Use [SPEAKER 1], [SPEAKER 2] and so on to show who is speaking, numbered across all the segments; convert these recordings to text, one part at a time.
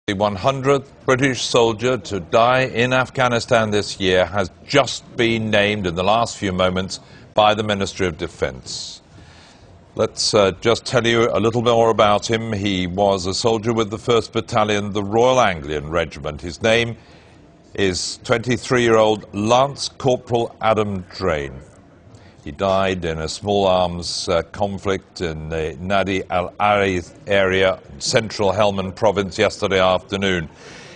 [SPEAKER 1] The 100th British soldier to die in Afghanistan this year has just been named in the last few moments by the Ministry of Defence. Let's just tell you a little more about him. He was a soldier with the 1st Battalion, the Royal Anglian Regiment. His name is 23-year-old Lance Corporal Drane. He died in a small arms conflict in the Nadi al-Arith area, central Helmand province, yesterday afternoon.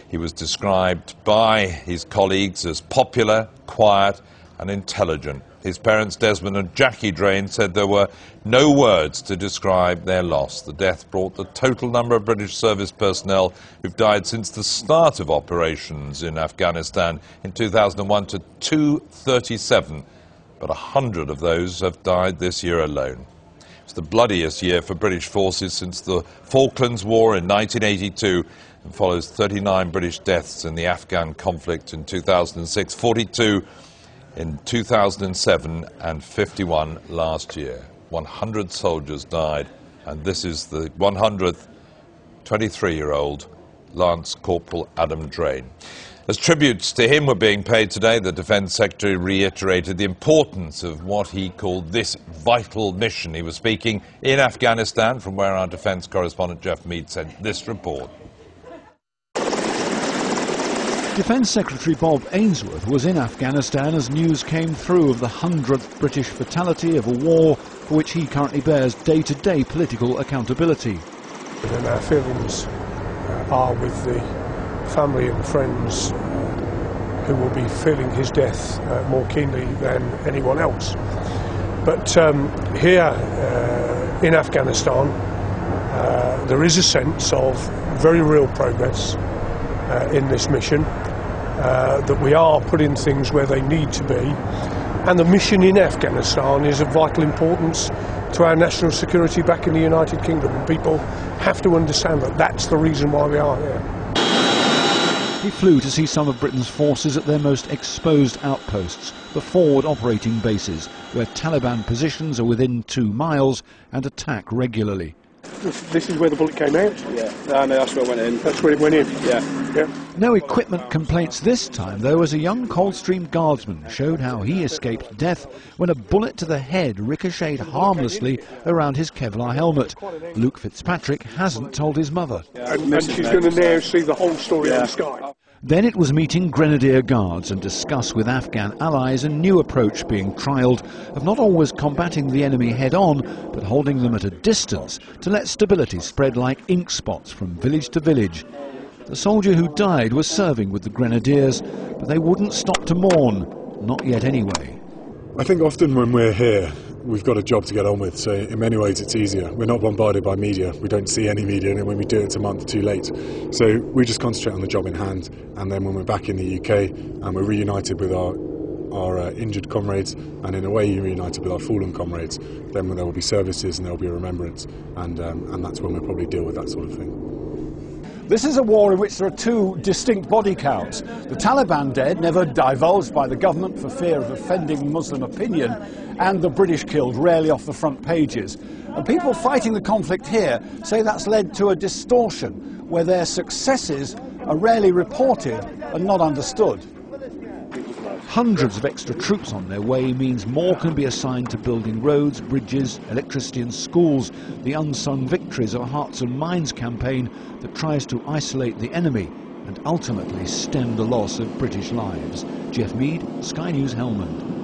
[SPEAKER 1] He was described by his colleagues as popular, quiet and intelligent. His parents, Desmond and Jackie Drane, said there were no words to describe their loss. The death brought the total number of British service personnel who've died since the start of operations in Afghanistan in 2001 to 237. But 100 of those have died this year alone. It's the bloodiest year for British forces since the Falklands War in 1982 and follows 39 British deaths in the Afghan conflict in 2006, 42 in 2007 and 51 last year. 100 soldiers died, and this is the 100th 23-year-old Lance Corporal Drane. As tributes to him were being paid today, the Defence Secretary reiterated the importance of what he called this vital mission. He was speaking in Afghanistan, from where our Defence correspondent Jeff Mead sent this report.
[SPEAKER 2] Defence Secretary Bob Ainsworth was in Afghanistan as news came through of the 100th British fatality of a war for which he currently bears day-to-day political accountability.
[SPEAKER 3] And our feelings are with the family and friends who will be feeling his death more keenly than anyone else. But here in Afghanistan there is a sense of very real progress in this mission, that we are putting things where they need to be, and the mission in Afghanistan is of vital importance to our national security back in the United Kingdom, and people have to understand that that's the reason why we are here.
[SPEAKER 2] He flew to see some of Britain's forces at their most exposed outposts, the forward operating bases, where Taliban positions are within 2 miles and attack regularly.
[SPEAKER 3] This is where the bullet came out?
[SPEAKER 4] Yeah, no, that's where it went in.
[SPEAKER 3] That's where it went in?
[SPEAKER 4] Yeah.
[SPEAKER 2] No equipment complaints this time, though, as a young Coldstream Guardsman showed how he escaped death when a bullet to the head ricocheted harmlessly around his Kevlar helmet. Luke Fitzpatrick hasn't told his mother.
[SPEAKER 3] And she's going to now see the whole story on the sky.
[SPEAKER 2] Then it was meeting Grenadier Guards and discuss with Afghan allies a new approach being trialled of not always combating the enemy head-on, but holding them at a distance to let stability spread like ink spots from village to village. The soldier who died was serving with the Grenadiers, but they wouldn't stop to mourn. Not yet anyway.
[SPEAKER 5] I think often when we're here, we've got a job to get on with, so in many ways it's easier. We're not bombarded by media, we don't see any media, and when we do it's a month too late. So we just concentrate on the job in hand, and then when we're back in the UK and we're reunited with our injured comrades, and in a way reunited with our fallen comrades, then there will be services and there will be a remembrance, and that's when we'll probably deal with that sort of thing.
[SPEAKER 6] This is a war in which there are 2 distinct body counts. The Taliban dead, never divulged by the government for fear of offending Muslim opinion, and the British killed, rarely off the front pages. And people fighting the conflict here say that's led to a distortion, where their successes are rarely reported and not understood.
[SPEAKER 2] Hundreds of extra troops on their way means more can be assigned to building roads, bridges, electricity and schools, the unsung victories of a Hearts and Minds campaign that tries to isolate the enemy and ultimately stem the loss of British lives. Jeff Mead, Sky News, Helmand.